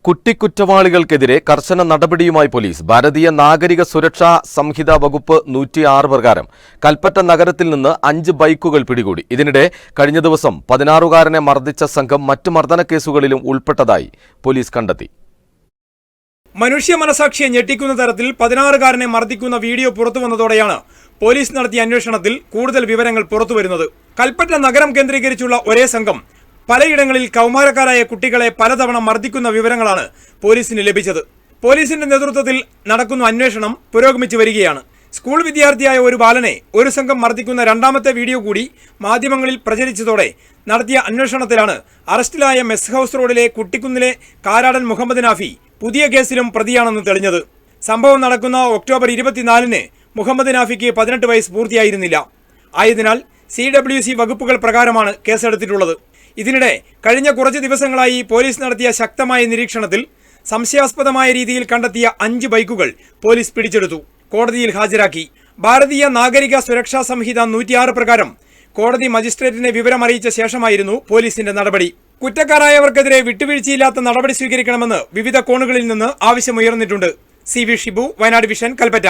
കുട്ടിക്കുറ്റവാളികൾക്കെതിരെ കർശന നടപടിയുമായി പോലീസ്. ഭാരതീയ നാഗരിക സുരക്ഷാ സംഹിത വകുപ്പ് 106 പ്രകാരം കൽപ്പറ്റ നഗരത്തിൽ നിന്ന് 5 ബൈക്കുകൾ പിടികൂടി. ഇതിനിടെ കഴിഞ്ഞ ദിവസം 16-കാരനെ മർദ്ദിച്ച സംഘം മറ്റ് മർദ്ദനക്കേസുകളിലും ഉൾപ്പെട്ടതായി പോലീസ് കണ്ടെത്തി. മനുഷ്യ മനസാക്ഷിയെ ഞെട്ടിക്കുന്ന തരത്തിൽ 16-കാരനെ മർദ്ദിക്കുന്ന വീഡിയോ പുറത്തുവന്നതോടെയാണ് പോലീസ് നടത്തിയ അന്വേഷണത്തിൽ കൂടുതൽ വിവരങ്ങൾ പുറത്തുവരുന്നത്. കൽപ്പറ്റ നഗരം കേന്ദ്രീകരിച്ചുള്ള ഒരേ സംഘം പലയിടങ്ങളിൽ കൗമാരക്കാരായ കുട്ടികളെ പലതവണ മർദ്ദിക്കുന്ന വിവരങ്ങളാണ് പോലീസിന് ലഭിച്ചത്. പോലീസിന്റെ നേതൃത്വത്തിൽ നടക്കുന്ന അന്വേഷണം പുരോഗമിച്ചു വരികയാണ്. സ്കൂൾ വിദ്യാർത്ഥിയായ ഒരു ബാലനെ ഒരു സംഘം മർദ്ദിക്കുന്ന രണ്ടാമത്തെ വീഡിയോ കൂടി മാധ്യമങ്ങളിൽ പ്രചരിച്ചതോടെ നടത്തിയ അന്വേഷണത്തിലാണ് അറസ്റ്റിലായ മെസ് ഹൌസ് റോഡിലെ കുട്ടിക്കുന്നിലെ കാരാടൻ മുഹമ്മദ് നാഫി പുതിയ കേസിലും പ്രതിയാണെന്ന് തെളിഞ്ഞത്. സംഭവം നടക്കുന്ന ഒക്ടോബർ 24-ന് മുഹമ്മദ് നാഫിക്ക് 18 വയസ്സ് പൂർത്തിയായിരുന്നില്ല. ആയതിനാൽ CWC വകുപ്പുകൾ പ്രകാരമാണ് കേസെടുത്തിട്ടുള്ളത്. ഇതിനിടെ കഴിഞ്ഞ കുറച്ച് ദിവസങ്ങളായി പോലീസ് നടത്തിയ ശക്തമായ നിരീക്ഷണത്തിൽ സംശയാസ്പദമായ രീതിയിൽ കണ്ടെത്തിയ 5 ബൈക്കുകൾ പോലീസ് പിടിച്ചെടുത്തു, കോടതിയിൽ ഹാജരാക്കി. ഭാരതീയ നാഗരിക സുരക്ഷാ സംഹിത 106 പ്രകാരം കോടതി മജിസ്ട്രേറ്റിനെ വിവരമറിയിച്ച ശേഷമായിരുന്നു പോലീസിന്റെ നടപടി. കുറ്റക്കാരായവർക്കെതിരെ വിട്ടുവീഴ്ചയില്ലാത്ത നടപടി സ്വീകരിക്കണമെന്ന് വിവിധ കോണുകളിൽ നിന്ന് ആവശ്യമുയർന്നിട്ടുണ്ട്. CV Shibu, Wayanad vision, Kalpetta.